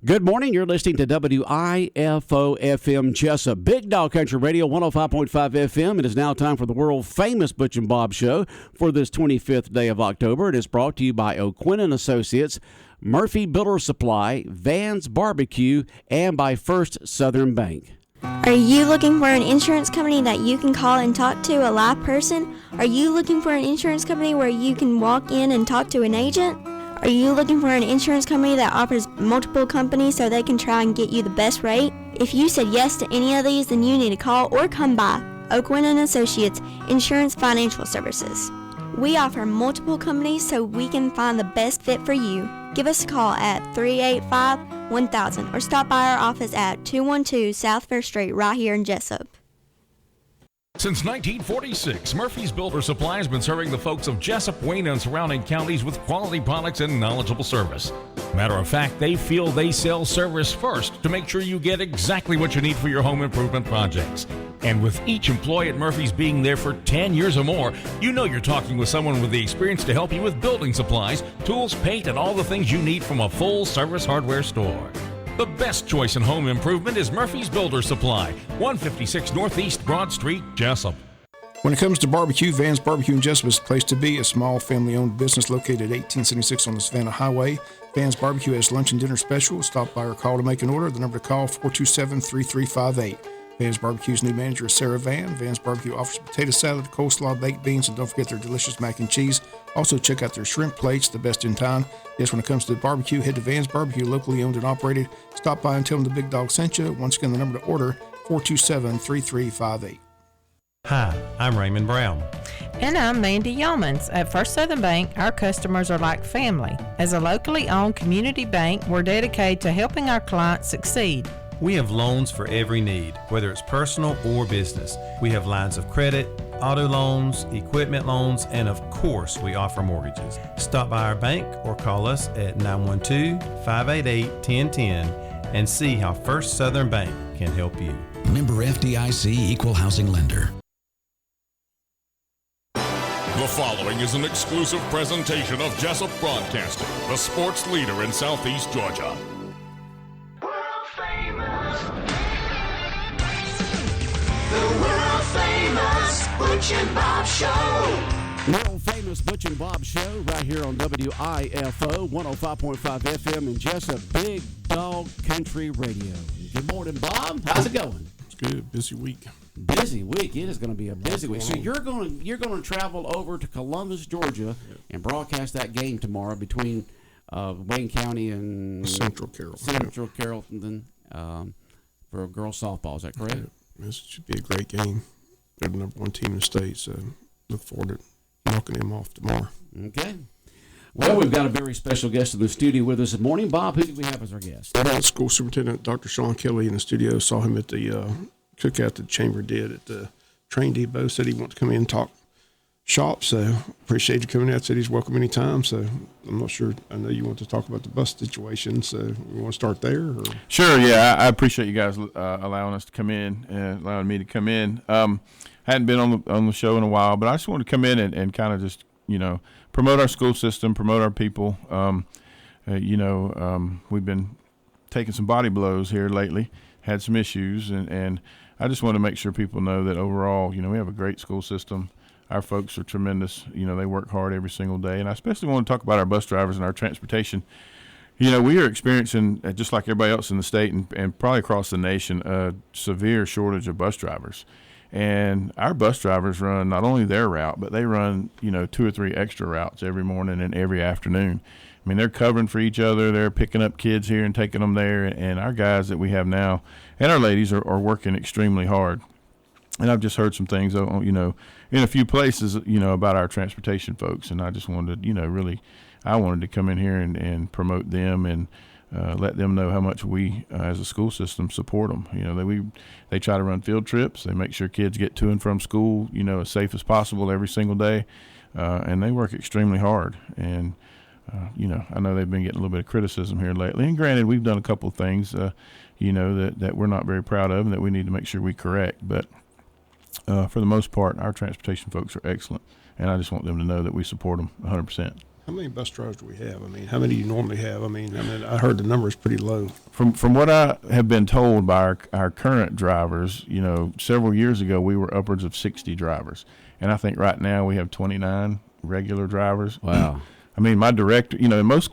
Good morning. You're listening to WIFO-FM Jessup, Big Dog Country Radio, 105.5 FM. It is now time for the world-famous Butch and Bob Show for this 25th day of October. It is brought to you by O'Quinn & Associates, Murphy Builder Supply, Van's Barbecue, and by First Southern Bank. Are you looking for an insurance company that you can call and talk to a live person? Are you looking for an insurance company where you can walk in and talk to an agent? Are you looking for an insurance company that offers multiple companies so they can try and get you the best rate? If you said yes to any of these, then you need to call or come by O'Quinn & Associates Insurance Financial Services. We offer multiple companies so we can find the best fit for you. Give us a call at 385-1000 or stop by our office at 212 South Fair Street right here in Jessup. Since 1946, Murphy's Builder Supply has been serving the folks of Jessup, Wayne, and surrounding counties with quality products and knowledgeable service. Matter of fact, they feel they sell service first to make sure you get exactly what you need for your home improvement projects. And with each employee at Murphy's being there for 10 years or more, you know you're talking with someone with the experience to help you with building supplies, tools, paint, and all the things you need from a full-service hardware store. The best choice in home improvement is Murphy's Builder Supply, 156 Northeast Broad Street, Jessup. When it comes to barbecue, Van's Barbecue in Jessup is the place to be. A small family-owned business located at 1876 on the Savannah Highway. Van's Barbecue has lunch and dinner specials. Stop by or call to make an order. The number to call, 427-3358. Van's Barbecue's new manager is Sarah Van. Van's Barbecue offers potato salad, coleslaw, baked beans, and don't forget their delicious mac and cheese. Also, check out their shrimp plates, the best in town. Yes, when it comes to the barbecue, head to Van's Barbecue, locally owned and operated. Stop by and tell them the Big Dog sent you. Once again, the number to order, 427-3358. Hi, I'm Raymond Brown. And I'm Mandy Yeomans. At First Southern Bank, our customers are like family. As a locally owned community bank, we're dedicated to helping our clients succeed. We have loans for every need, whether it's personal or business. We have lines of credit, auto loans, equipment loans, and of course, we offer mortgages. Stop by our bank or call us at 912-588-1010 and see how First Southern Bank can help you. Member FDIC Equal Housing Lender. The following is an exclusive presentation of Jessup Broadcasting, the sports leader in Southeast Georgia. The world-famous Butch and Bob Show. World-famous Butch and Bob Show right here on WIFO, 105.5 FM in Jessup, Big Dog Country Radio. Good morning, Bob. How's it going? It's good. Busy week. Busy week. It is going to be a busy week. So you're going to travel over to Columbus, Georgia, and broadcast that game tomorrow between Wayne County and Central Carrollton. For girls softball. Is that correct? Yeah. This should be a great game. They're the number one team in the state, so look forward to knocking them off tomorrow. Okay. Well, we've got a very special guest in the studio with us this morning. Bob, who do we have as our guest? School Superintendent Dr. Sean Kelly in the studio. Saw him at the cookout the chamber did at the train depot. Said he wanted to come in and talk shop, so appreciate you coming out. Said he's welcome anytime, so I'm not sure. I know you want to talk about the bus situation, so we want to start there? Or? Sure, yeah. I appreciate you guys allowing us to come in and allowing me to come in. Hadn't been on the show in a while, but I just wanted to come in and kind of just, promote our school system, promote our people. We've been taking some body blows here lately, had some issues, and I just want to make sure people know that overall, we have a great school system. Our folks are tremendous. They work hard every single day. And I especially want to talk about our bus drivers and our transportation. We are experiencing, just like everybody else in the state and probably across the nation, a severe shortage of bus drivers. And our bus drivers run not only their route, but they run, 2 or 3 extra routes every morning and every afternoon. I mean, they're covering for each other. They're picking up kids here and taking them there. And our guys that we have now and our ladies are working extremely hard. And I've just heard some things, in a few places, about our transportation folks. And I just wanted, I wanted to come in here and promote them and let them know how much we, as a school system, support them. They try to run field trips. They make sure kids get to and from school, as safe as possible every single day. And they work extremely hard. And, I know they've been getting a little bit of criticism here lately. And granted, we've done a couple of things, that we're not very proud of and that we need to make sure we correct. But for the most part, our transportation folks are excellent, and I just want them to know that we support them 100%. How many bus drivers do we have? I mean, how many do you normally have? I mean, I heard the number is pretty low. From what I have been told by our current drivers, several years ago we were upwards of 60 drivers, and I think right now we have 29 regular drivers. Wow. I mean, my director, most,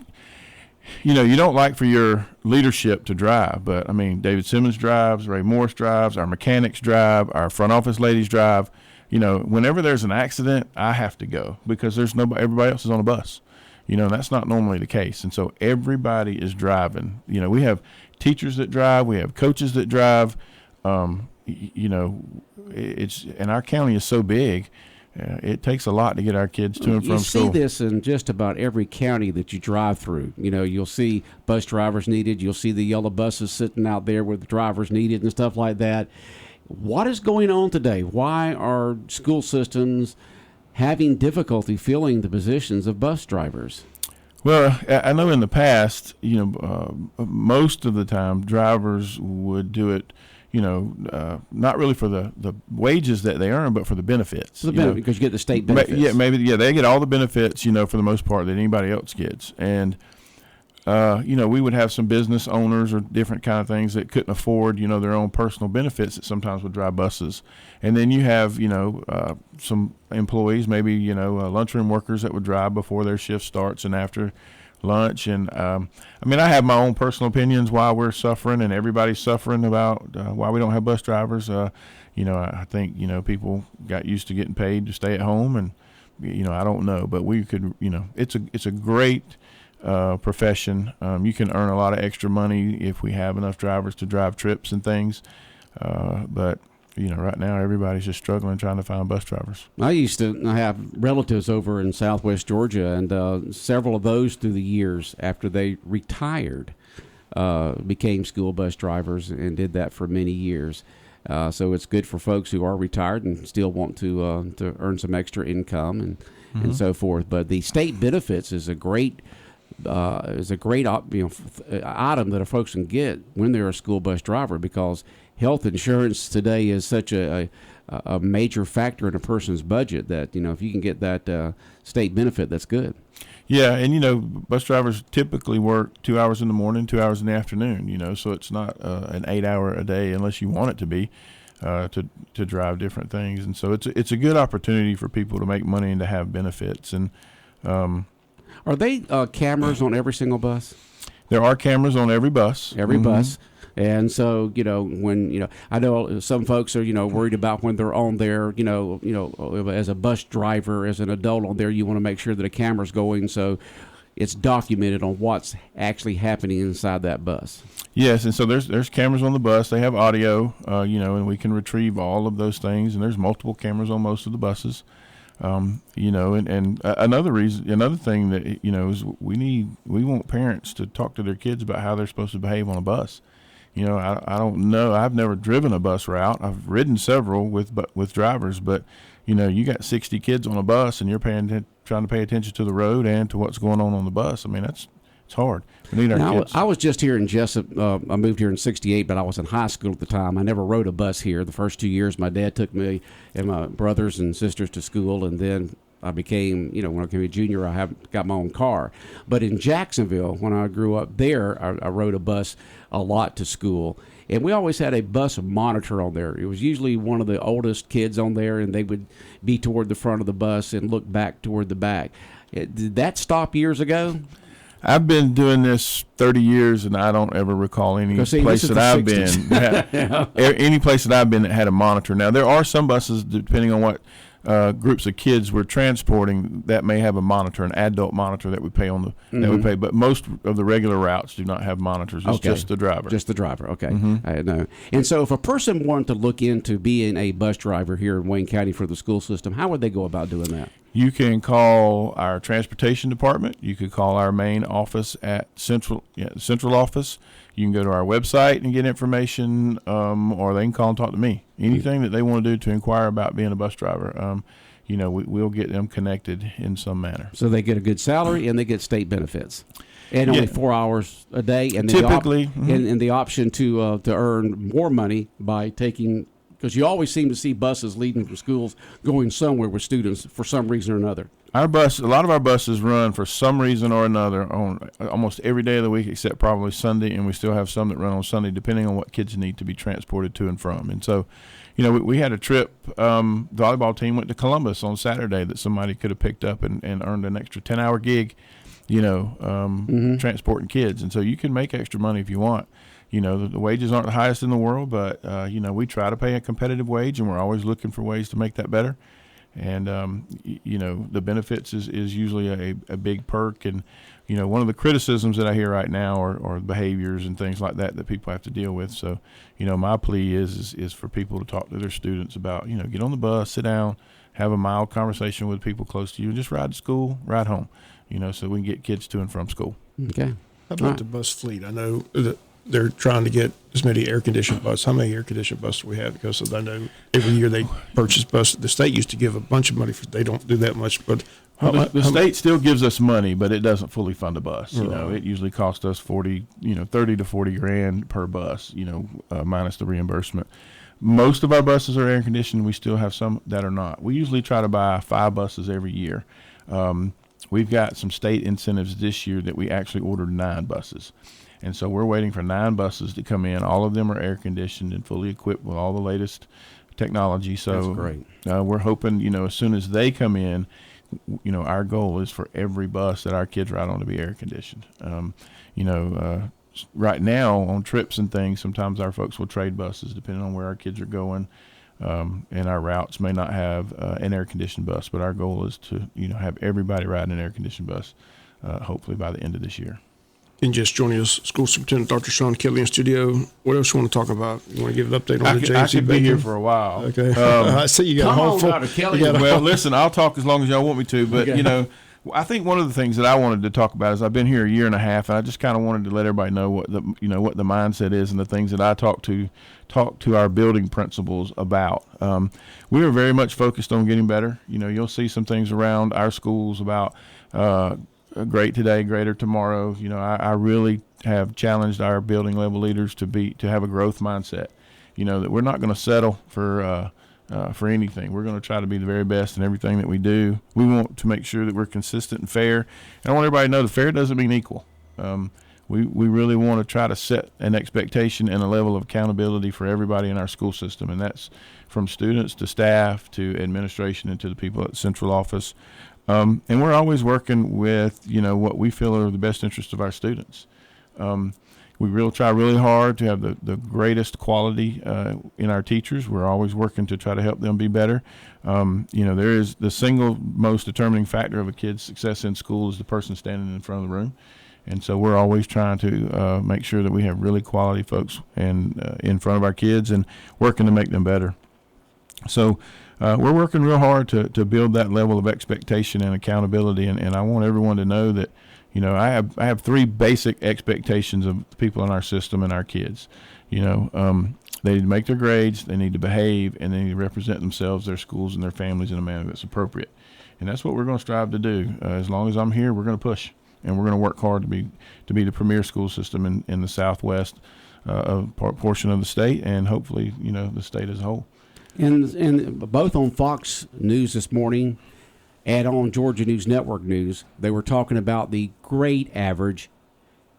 you don't like for your leadership to drive, but I mean, David Simmons drives, Ray Morris drives, our mechanics drive, our front office ladies drive. Whenever there's an accident, I have to go because there's nobody. Everybody else is on a bus. That's not normally the case. And so everybody is driving. We have teachers that drive. We have coaches that drive. And our county is so big, it takes a lot to get our kids to and from school. You see this in just about every county that you drive through. You'll see bus drivers needed. You'll see the yellow buses sitting out there with drivers needed and stuff like that. What is going on today? Why are school systems having difficulty filling the positions of bus drivers? Well, I know in the past, most of the time drivers would do it, not really for the wages that they earn, but for the benefits. Because you get the state benefits. They get all the benefits, for the most part that anybody else gets. And we would have some business owners or different kind of things that couldn't afford, their own personal benefits that sometimes would drive buses. And then you have, some employees, maybe, lunchroom workers that would drive before their shift starts and after lunch. And, I have my own personal opinions why we're suffering and everybody's suffering about why we don't have bus drivers. I think, people got used to getting paid to stay at home and, I don't know, but we could, it's a great profession. You can earn a lot of extra money if we have enough drivers to drive trips and things. But right now everybody's just struggling trying to find bus drivers. I used to have relatives over in Southwest Georgia, and several of those through the years after they retired became school bus drivers and did that for many years. So it's good for folks who are retired and still want to earn some extra income and so forth. But the state benefits is a great item that a folks can get when they're a school bus driver, because health insurance today is such a major factor in a person's budget that, if you can get that state benefit, that's good. Yeah, and bus drivers typically work 2 hours in the morning, 2 hours in the afternoon, so it's not an 8 hour a day unless you want it to be to drive different things. And so it's a good opportunity for people to make money and to have benefits. And are they cameras on every single bus? There are cameras on every bus. Every bus. And so, when, I know some folks are, worried about when they're on there, as a bus driver, as an adult on there, you want to make sure that a camera's going so it's documented on what's actually happening inside that bus. Yes, and so there's cameras on the bus. They have audio, and we can retrieve all of those things. And there's multiple cameras on most of the buses. And another thing that, is we want parents to talk to their kids about how they're supposed to behave on a bus. I don't know. I've never driven a bus route. I've ridden several with drivers, but you got 60 kids on a bus and you're trying to pay attention to the road and to what's going on the bus. It's hard. We need our kids. I was just here in Jessup. I moved here in '68, but I was in high school at the time. I never rode a bus here. The first 2 years, my dad took me and my brothers and sisters to school, and then I became, when I became a junior, I got my own car. But in Jacksonville, when I grew up there, I rode a bus a lot to school. And we always had a bus monitor on there. It was usually one of the oldest kids on there, and they would be toward the front of the bus and look back toward the back. Did that stop years ago? I've been doing this 30 years, and I don't ever recall any place that I've been. Any place that I've been that had a monitor. Now, there are some buses, depending on what groups of kids we're transporting, that may have a monitor, an adult monitor that we pay on that we pay. But most of the regular routes do not have monitors. It's just the driver. Just the driver. Okay. I know. And so, if a person wanted to look into being a bus driver here in Wayne County for the school system, how would they go about doing that? You can call our transportation department. You could call our main office at central office. You can go to our website and get information, or they can call and talk to me. Anything that they want to do to inquire about being a bus driver, we'll get them connected in some manner. So they get a good salary and they get state benefits, and only 4 hours a day, and typically, and the option to earn more money by taking. Because you always seem to see buses leading from schools going somewhere with students for some reason or another. A lot of our buses run for some reason or another on almost every day of the week except probably Sunday, and we still have some that run on Sunday depending on what kids need to be transported to and from. And so, we had a trip, the volleyball team went to Columbus on Saturday that somebody could have picked up and earned an extra 10-hour gig, transporting kids. And so you can make extra money if you want. The wages aren't the highest in the world, but, we try to pay a competitive wage, and we're always looking for ways to make that better. And, the benefits is usually a big perk. And, one of the criticisms that I hear right now are behaviors and things like that people have to deal with. So, my plea is for people to talk to their students about, get on the bus, sit down, have a mild conversation with people close to you, and just ride to school, ride home, so we can get kids to and from school. Okay. How about the bus fleet? I know that they're trying to get as many air-conditioned buses. How many air-conditioned buses do we have? Because I know every year they purchase buses. The state used to give a bunch of money they don't do that much, but the state still gives us money, but it doesn't fully fund a bus. It usually costs us 30 to 40 grand per bus, minus the reimbursement. Most of our buses are air conditioned. We still have some that are not. We usually try to buy 5 buses every year. We've got some state incentives this year that we actually ordered 9 buses. And so we're waiting for 9 buses to come in. All of them are air conditioned and fully equipped with all the latest technology. So that's great. We're hoping, as soon as they come in, our goal is for every bus that our kids ride on to be air conditioned. Right now on trips and things, sometimes our folks will trade buses depending on where our kids are going. And our routes may not have an air conditioned bus, but our goal is to, have everybody ride an air conditioned bus, hopefully by the end of this year. And just joining us, School Superintendent Dr. Sean Kelly in studio. What else you want to talk about? You want to give an update on the JC? I could be here for a while. Okay. I see you got a whole full. Dr. Kelly. Well, listen, I'll talk as long as y'all want me to, but Okay. I think one of the things that I wanted to talk about is I've been here a year and a half, and I just kind of wanted to let everybody know what the mindset is and the things that I talk to our building principals about. We are very much focused on getting better. You'll see some things around our schools about great today, greater tomorrow. I really have challenged our building level leaders to have a growth mindset. That we're not going to settle for anything. We're going to try to be the very best in everything that we do. We want to make sure that we're consistent and fair. And I want everybody to know that fair doesn't mean equal. We really want to try to set an expectation and a level of accountability for everybody in our school system, and that's from students to staff to administration and to the people at the central office. And we're always working with, what we feel are the best interests of our students. We try really hard to have the greatest quality in our teachers. We're always working to try to help them be better. There is the single most determining factor of a kid's success in school is the person standing in front of the room. And so we're always trying to make sure that we have really quality folks in front of our kids and working to make them better. So we're working real hard to build that level of expectation and accountability, and I want everyone to know that, I have 3 basic expectations of the people in our system and our kids. They need to make their grades, they need to behave, and they need to represent themselves, their schools, and their families in a manner that's appropriate. And that's what we're going to strive to do. As long as I'm here, we're going to push, and we're going to work hard to be the premier school system in the Southwest portion of the state, and hopefully, the state as a whole. And both on Fox News this morning and on Georgia News Network News, they were talking about the grade average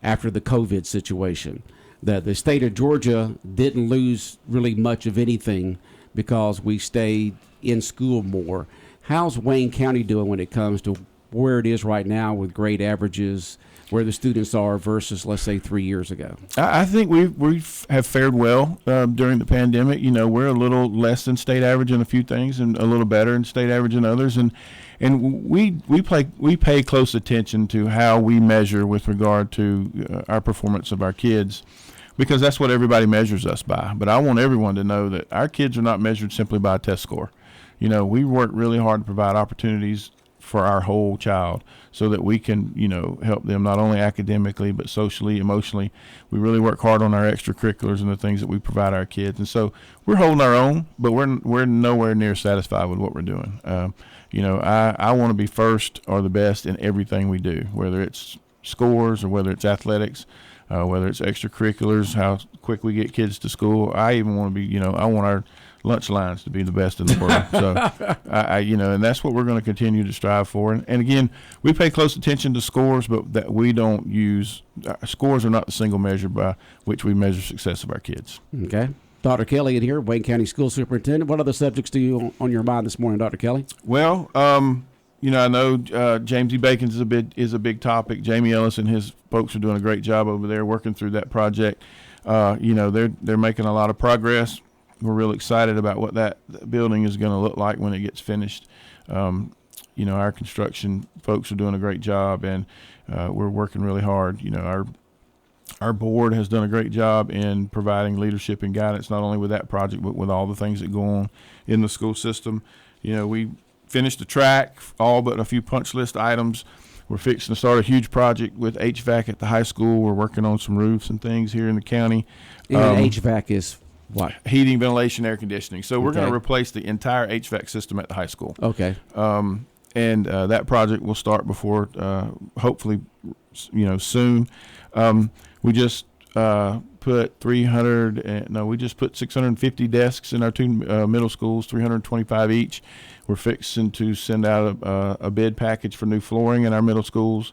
after the COVID situation. That the state of Georgia didn't lose really much of anything because we stayed in school more. How's Wayne County doing when it comes to where it is right now with grade averages, where the students are versus, let's say, 3 years ago? I think we have fared well during the pandemic. We're a little less than state average in a few things, and a little better than state average in others. And we pay close attention to how we measure with regard to our performance of our kids, because that's what everybody measures us by. But I want everyone to know that our kids are not measured simply by a test score. We work really hard to provide opportunities for our whole child so that we can, help them not only academically but socially, emotionally. We really work hard on our extracurriculars and the things that we provide our kids. And so we're holding our own, but we're nowhere near satisfied with what we're doing. I want to be first or the best in everything we do, whether it's scores or whether it's athletics, whether it's extracurriculars, how quick we get kids to school. I even want to be, I want lunch lines to be the best in the world. So, and that's what we're going to continue to strive for. And again, we pay close attention to scores, but that we don't use scores are not the single measure by which we measure success of our kids. Okay. Dr. Kelly in here, Wayne County School Superintendent. What other subjects do you on your mind this morning, Dr. Kelly? Well, I know James E. Bacon is a big topic. Jamie Ellis and his folks are doing a great job over there working through that project. They're making a lot of progress. We're real excited about what that building is going to look like when it gets finished. Our construction folks are doing a great job, and we're working really hard. Our board has done a great job in providing leadership and guidance, not only with that project, but with all the things that go on in the school system. We finished the track, all but a few punch list items. We're fixing to start a huge project with HVAC at the high school. We're working on some roofs and things here in the county. And HVAC is what? Heating, ventilation, air conditioning. So we're going to replace the entire HVAC system at the high school. Okay. And that project will start before, hopefully, soon. We just put 650 desks in our two middle schools, 325 each. We're fixing to send out a bid package for new flooring in our middle schools.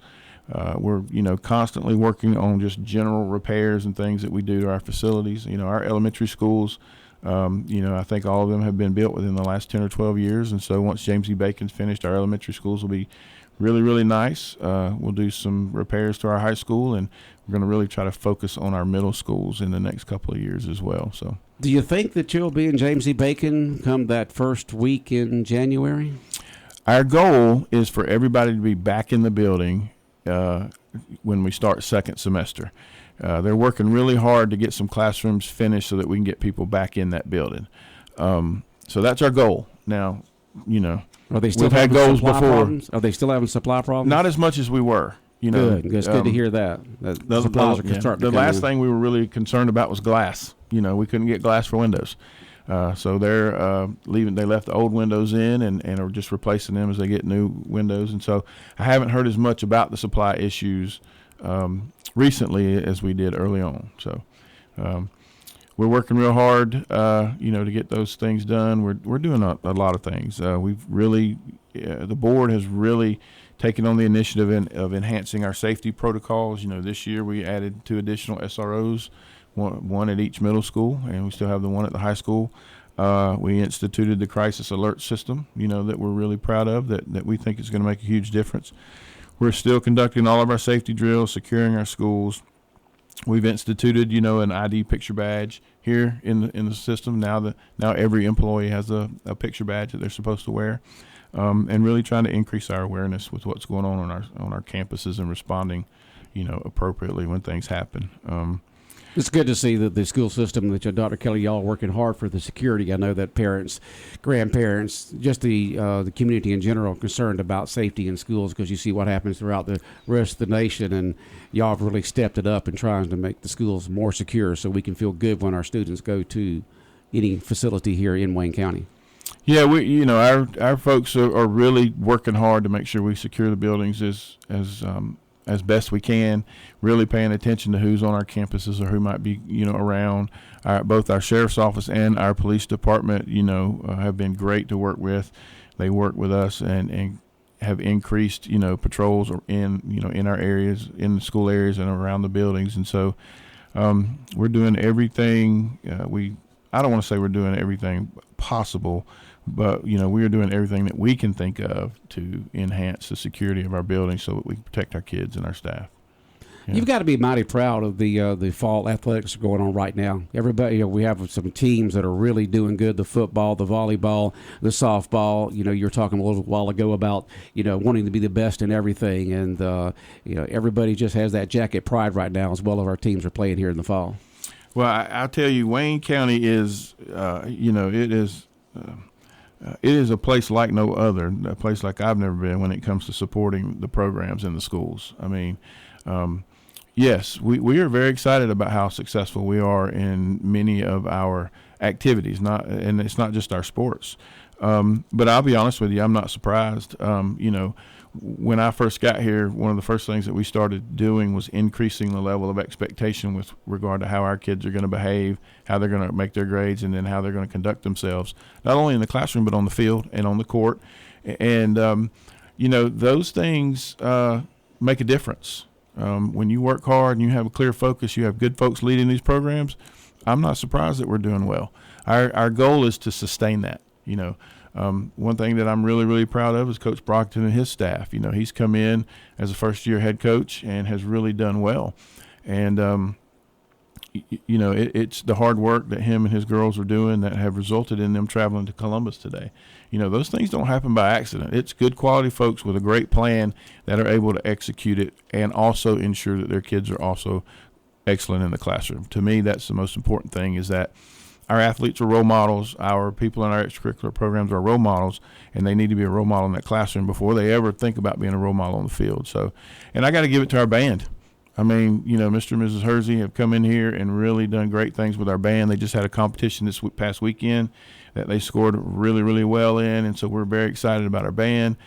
We're constantly working on just general repairs and things that we do to our facilities. Our elementary schools, I think all of them have been built within the last 10 or 12 years. And so once James E. Bacon's finished, our elementary schools will be really, really nice. We'll do some repairs to our high school, and we're going to really try to focus on our middle schools in the next couple of years as well. So, do you think that you'll be in James E. Bacon come that first week in January? Our goal is for everybody to be back in the building when we start second semester. They're working really hard to get some classrooms finished so that we can get people back in that building. So that's our goal. Now, Are they still we've had goals before. Problems? Are they still having supply problems? Not as much as we were. Good. It's good to hear that. The supplies are starting to The come last in. thing we were really concerned about was glass. We couldn't get glass for windows. So they're leaving. They left the old windows in and are just replacing them as they get new windows. And so I haven't heard as much about the supply issues recently as we did early on. So we're working real hard, to get those things done. We're doing a lot of things. We've really, the board has really taken on the initiative of enhancing our safety protocols. This year we added 2 additional SROs, one at each middle school, and we still have the one at the high school. We instituted the crisis alert system, that we're really proud of, that we think is going to make a huge difference. We're still conducting all of our safety drills, securing our schools. We've instituted, an ID picture badge here in the system. Now every employee has a picture badge that they're supposed to wear, and really trying to increase our awareness with what's going on our campuses and responding, appropriately when things happen. It's good to see that the school system, that Dr. Kelly, y'all are working hard for the security. I know that parents, grandparents, just the community in general are concerned about safety in schools because you see what happens throughout the rest of the nation, and y'all have really stepped it up in trying to make the schools more secure so we can feel good when our students go to any facility here in Wayne County. Yeah, our folks are really working hard to make sure we secure the buildings as best we can, really paying attention to who's on our campuses or who might be, around. Both our sheriff's office and our police department, have been great to work with. They work with us and have increased, patrols in our areas, in the school areas and around the buildings. And so we're doing everything. I don't want to say we're doing everything possible, but, we are doing everything that we can think of to enhance the security of our buildings so that we can protect our kids and our staff. Yeah. You've got to be mighty proud of the fall athletics going on right now. Everybody, we have some teams that are really doing good, the football, the volleyball, the softball. You were talking a little while ago about, wanting to be the best in everything. And, everybody just has that jacket pride right now as well as our teams are playing here in the fall. Well, I'll tell you, Wayne County is, it is a place like no other, a place like I've never been when it comes to supporting the programs in the schools. I mean, yes, we are very excited about how successful we are in many of our activities, and it's not just our sports. But I'll be honest with you, I'm not surprised. when I first got here, one of the first things that we started doing was increasing the level of expectation with regard to how our kids are going to behave, how they're going to make their grades, and then how they're going to conduct themselves, not only in the classroom but on the field and on the court. And those things make a difference. When you work hard and you have a clear focus, you have good folks leading these programs. I'm not surprised that we're doing well. Our goal is to sustain that. One thing that I'm really, really proud of is Coach Brockton and his staff. He's come in as a first-year head coach and has really done well. And, it's the hard work that him and his girls are doing that have resulted in them traveling to Columbus today. Those things don't happen by accident. It's good quality folks with a great plan that are able to execute it and also ensure that their kids are also excellent in the classroom. To me, that's the most important thing, is that our athletes are role models. Our people in our extracurricular programs are role models, and they need to be a role model in that classroom before they ever think about being a role model on the field. So, and I got to give it to our band. I mean, Mr. and Mrs. Hersey have come in here and really done great things with our band. They just had a competition this past weekend that they scored really, really well in, and so we're very excited about our band.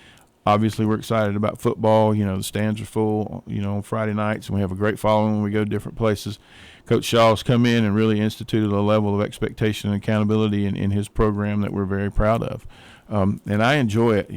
Obviously, we're excited about football. The stands are full, on Friday nights, and we have a great following when we go to different places. Coach Shaw's come in and really instituted a level of expectation and accountability in his program that we're very proud of. And I enjoy it.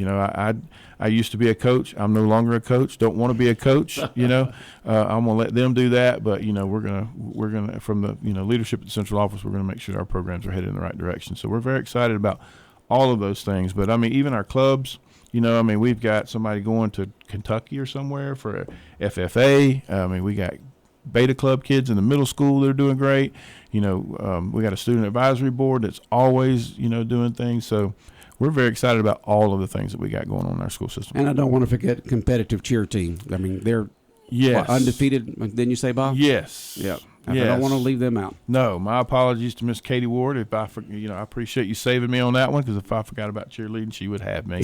I used to be a coach. I'm no longer a coach. Don't want to be a coach. I'm gonna let them do that. But we're gonna from the leadership at the central office, we're gonna make sure our programs are headed in the right direction. So we're very excited about all of those things. But I mean, even our clubs. We've got somebody going to Kentucky or somewhere for a FFA. We got Beta Club kids in the middle school. They're doing great. We got a student advisory board that's always, doing things. So we're very excited about all of the things that we got going on in our school system. And I don't want to forget competitive cheer team. They're undefeated. Didn't you say, Bob? Yes. Yeah. I don't want to leave them out. No, my apologies to Miss Katie Ward. If I appreciate you saving me on that one, because if I forgot about cheerleading, she would have me.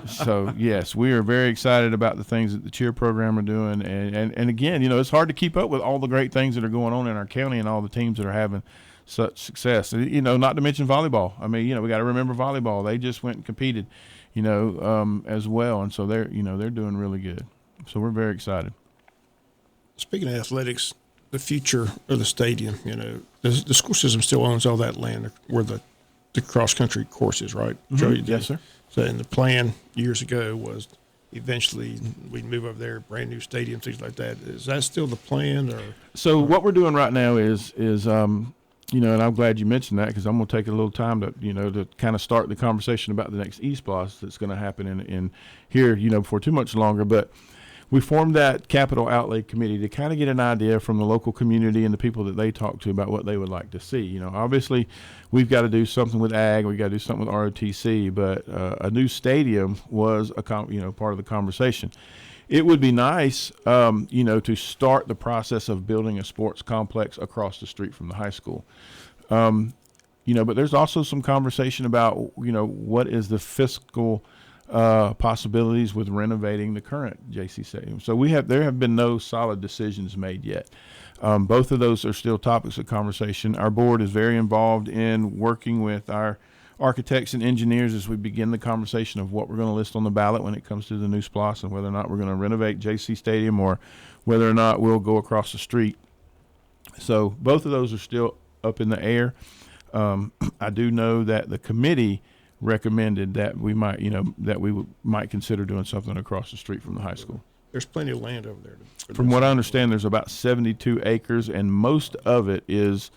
So yes, we are very excited about the things that the cheer program are doing, and again, it's hard to keep up with all the great things that are going on in our county and all the teams that are having such success. Not to mention volleyball. We got to remember volleyball. They just went and competed, as well, and so they're doing really good. So we're very excited. Speaking of athletics, the future of the stadium, the school system still owns all that land where the cross-country course is, right? Mm-hmm. Yes, sir. So, and the plan years ago was eventually we'd move over there, brand new stadium, things like that. Is that still the plan? So what we're doing right now is and I'm glad you mentioned that, because I'm going to take a little time to kind of start the conversation about the next eSPLOS that's going to happen in here, before too much longer. But we formed that capital outlay committee to kind of get an idea from the local community and the people that they talk to about what they would like to see. Obviously we've got to do something with ag, we got to do something with ROTC, but a new stadium was part of the conversation. It would be nice, to start the process of building a sports complex across the street from the high school. But there's also some conversation about, what is the fiscal possibilities with renovating the current JC Stadium. So there have been no solid decisions made yet. Both of those are still topics of conversation. Our board is very involved in working with our architects and engineers as we begin the conversation of what we're going to list on the ballot when it comes to the new SPLOS and whether or not we're going to renovate JC Stadium or whether or not we'll go across the street. So both of those are still up in the air. I do know that the committee recommended that we might, might consider doing something across the street from the high school. There's plenty of land over there. From what I understand, there's about 72 acres, and most of it is,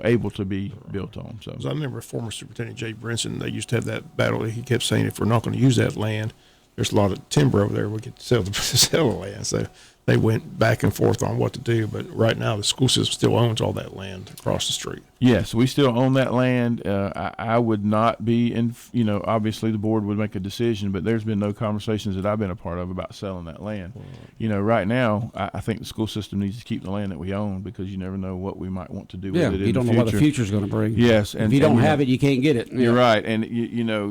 able to be built on. So I remember former Superintendent Jay Brinson, they used to have that battle. He kept saying, if we're not going to use that land, there's a lot of timber over there. We could sell the land. So they went back and forth on what to do. But right now, the school system still owns all that land across the street. Yes, we still own that land. I would not be in, obviously the board would make a decision, but there's been no conversations that I've been a part of about selling that land. Right now, I think the school system needs to keep the land that we own, because you never know what we might want to do with it in the future. You don't know what the future's going to bring. Yes. And if you don't have it, you can't get it. You're right. And,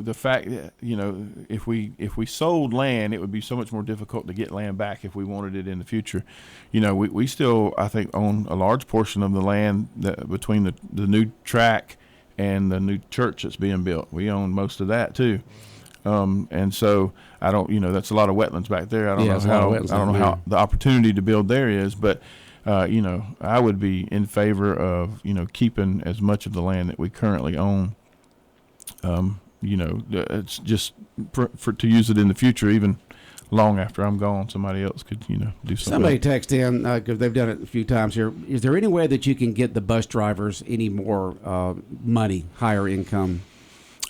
the fact that, if we sold land, it would be so much more difficult to get land back if we wanted it in the future. We still, I think, own a large portion of the land between the new track and the new church that's being built. We own most of that too. And so I don't, that's a lot of wetlands back there. I don't know how the opportunity to build there is, but I would be in favor of, keeping as much of the land that we currently own. It's just for to use it in the future, even long after I'm gone, somebody else could, do something. Somebody text in, because they've done it a few times here. Is there any way that you can get the bus drivers any more money, higher income?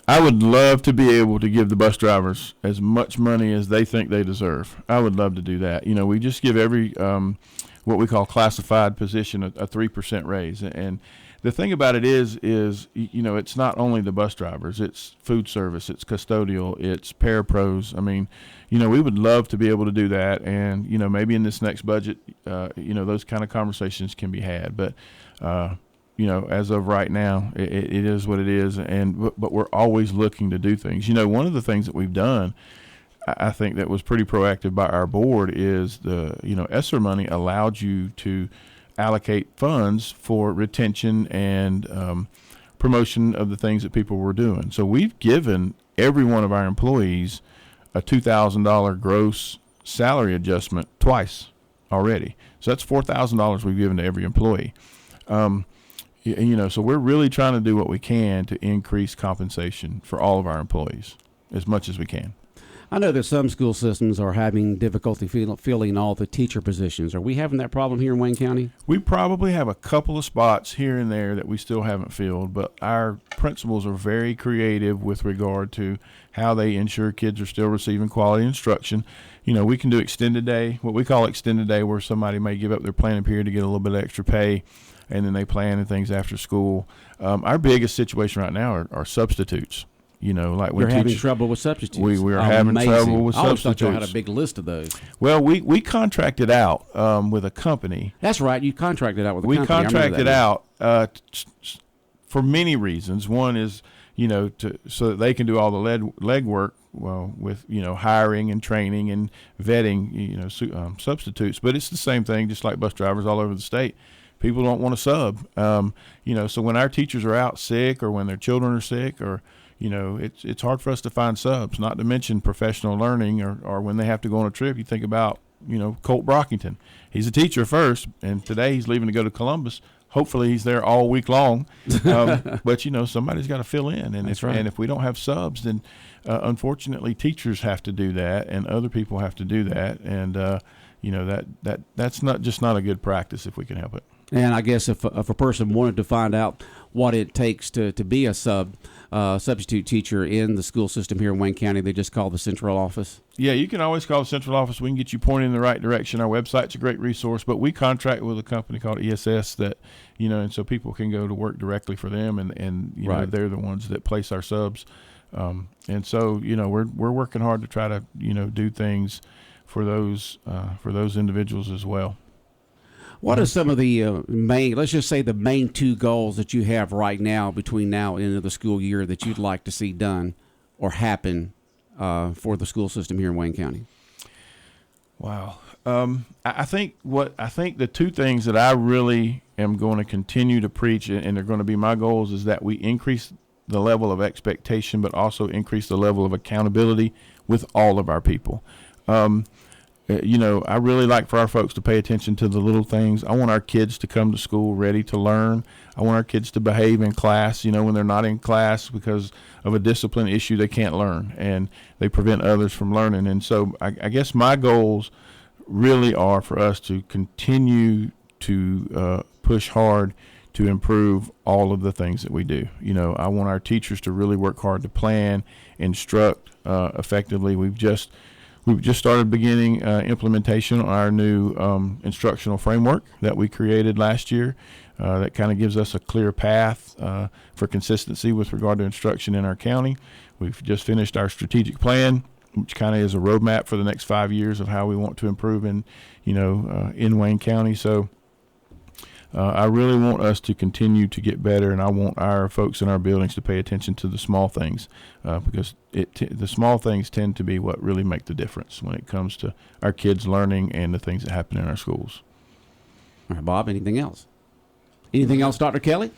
I would love to be able to give the bus drivers as much money as they think they deserve. I would love to do that. We just give every what we call classified position a 3% raise. And the thing about it is it's not only the bus drivers. It's food service, it's custodial, it's parapros. I mean, we would love to be able to do that. And, maybe in this next budget, those kind of conversations can be had. But, as of right now, it is what it is. But we're always looking to do things. One of the things that we've done, I think that was pretty proactive by our board is the, ESSER money allowed you to allocate funds for retention and promotion of the things that people were doing. So we've given every one of our employees a $2,000 gross salary adjustment twice already. So that's $4,000 we've given to every employee. So we're really trying to do what we can to increase compensation for all of our employees as much as we can. I know that some school systems are having difficulty filling all the teacher positions. Are we having that problem here in Wayne County? We probably have a couple of spots here and there that we still haven't filled, but our principals are very creative with regard to how they ensure kids are still receiving quality instruction. We can do extended day, what we call extended day, where somebody may give up their planning period to get a little bit of extra pay, and then they plan and things after school. Our biggest situation right now are substitutes. Like when you're having trouble with substitutes. We are having trouble with substitutes. I always thought you had a big list of those. Well, we contracted out with a company. That's right. You contracted out with a company. We contracted out for many reasons. One is, so that they can do all the legwork with, hiring and training and vetting, substitutes. But it's the same thing, just like bus drivers all over the state. People don't want to sub. So when our teachers are out sick or when their children are sick or it's hard for us to find subs, not to mention professional learning or when they have to go on a trip. You think about, Colt Brockington. He's a teacher first, and today he's leaving to go to Columbus. Hopefully he's there all week long. But, somebody's got to fill in. And if we don't have subs, then unfortunately teachers have to do that and other people have to do that. And, that's not a good practice if we can help it. And I guess if a person wanted to find out what it takes to be a substitute teacher in the school system here in Wayne County, they just call the central office? Yeah, you can always call the central office. We can get you pointed in the right direction. Our website's a great resource, but we contract with a company called ESS that, and so people can go to work directly for them, and right. They're the ones that place our subs. And so, we're working hard to try to, do things for those individuals as well. What are some of the let's just say the main two goals that you have right now between now and the end of the school year that you'd like to see done or happen for the school system here in Wayne County? Wow. I think the two things that I really am going to continue to preach, and they're going to be my goals, is that we increase the level of expectation, but also increase the level of accountability with all of our people. I really like for our folks to pay attention to the little things. I want our kids to come to school ready to learn. I want our kids to behave in class, when they're not in class because of a discipline issue, they can't learn and they prevent others from learning. And so I guess my goals really are for us to continue to push hard to improve all of the things that we do. I want our teachers to really work hard to plan, instruct effectively. We've just started beginning implementation on our new instructional framework that we created last year. That kind of gives us a clear path for consistency with regard to instruction in our county. We've just finished our strategic plan, which kind of is a roadmap for the next 5 years of how we want to improve in Wayne County. So I really want us to continue to get better, and I want our folks in our buildings to pay attention to the small things because the small things tend to be what really make the difference when it comes to our kids learning and the things that happen in our schools. All right, Bob, anything else? Anything else, Dr. Kelly?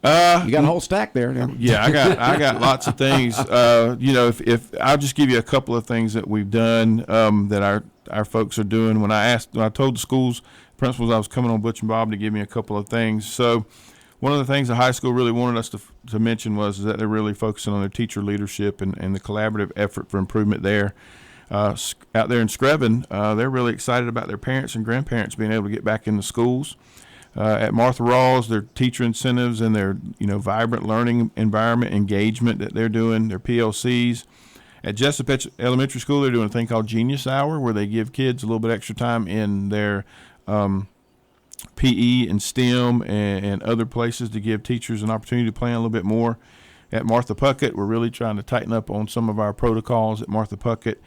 You got a whole stack there. Yeah, I got lots of things. If I'll just give you a couple of things that we've done that our folks are doing. When I told the schools principals I was coming on Butch and Bob to give me a couple of things. So one of the things the high school really wanted us to mention was that they're really focusing on their teacher leadership and the collaborative effort for improvement there. Out there in Screven, they're really excited about their parents and grandparents being able to get back in the schools. At Martha Rawls, their teacher incentives and their vibrant learning environment engagement that they're doing, their PLCs. At Jessup Elementary School, they're doing a thing called Genius Hour, where they give kids a little bit extra time in their PE and STEM and other places to give teachers an opportunity to plan a little bit more. At Martha Puckett, we're really trying to tighten up on some of our protocols at Martha Puckett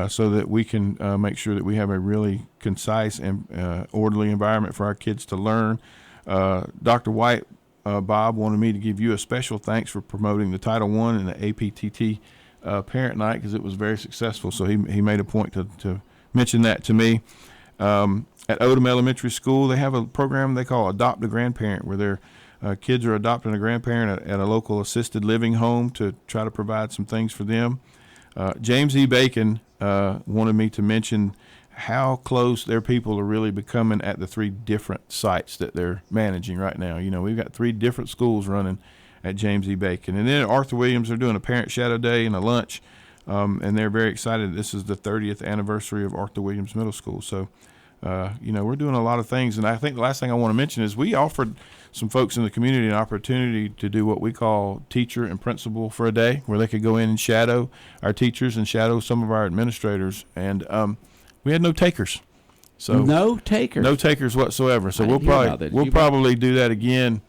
so that we can make sure that we have a really concise and orderly environment for our kids to learn. Dr. White, Bob, wanted me to give you a special thanks for promoting the Title I and the APTT Parent Night because it was very successful. So he made a point to mention that to me. At Odom Elementary School, they have a program they call Adopt a Grandparent, where their kids are adopting a grandparent at a local assisted living home to try to provide some things for them. James E. Bacon wanted me to mention how close their people are really becoming at the 3 different sites that they're managing right now. We've got 3 different schools running at James E. Bacon. And then at Arthur Williams, they're doing a Parent Shadow Day and a lunch, and they're very excited. This is the 30th anniversary of Arthur Williams Middle School. So, we're doing a lot of things. And I think the last thing I want to mention is we offered some folks in the community an opportunity to do what we call teacher and principal for a day, where they could go in and shadow our teachers and shadow some of our administrators. And we had no takers. So no takers whatsoever. So we'll probably do that again.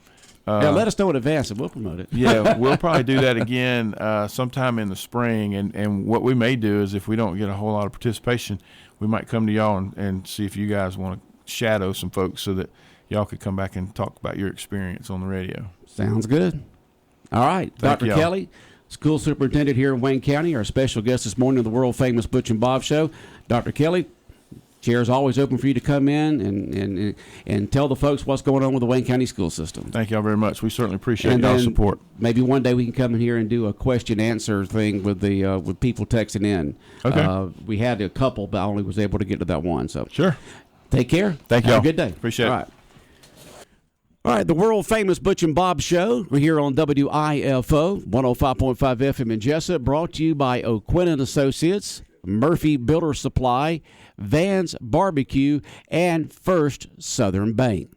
Let us know in advance and we'll promote it. Yeah, we'll probably do that again sometime in the spring. And what we may do is, if we don't get a whole lot of participation, we might come to y'all and see if you guys want to shadow some folks so that y'all could come back and talk about your experience on the radio. Sounds good. All right. Thank Dr. y'all. Kelly, school superintendent here in Wayne County, our special guest this morning on the world-famous Butch and Bob Show. Dr. Kelly, chair is always open for you to come in and tell the folks what's going on with the Wayne County school system. Thank y'all very much. We certainly appreciate y'all's support. Maybe one day we can come in here and do a question-answer thing with with people texting in. Okay. We had a couple, but I only was able to get to that one. So sure. Take care. Thank you. Have a good day. Appreciate it. All right, the world-famous Butch and Bob Show. We're here on WIFO, 105.5 FM in Jessup, brought to you by O'Quinn & Associates, Murphy Builder Supply, Vans Barbecue, and First Southern Bank.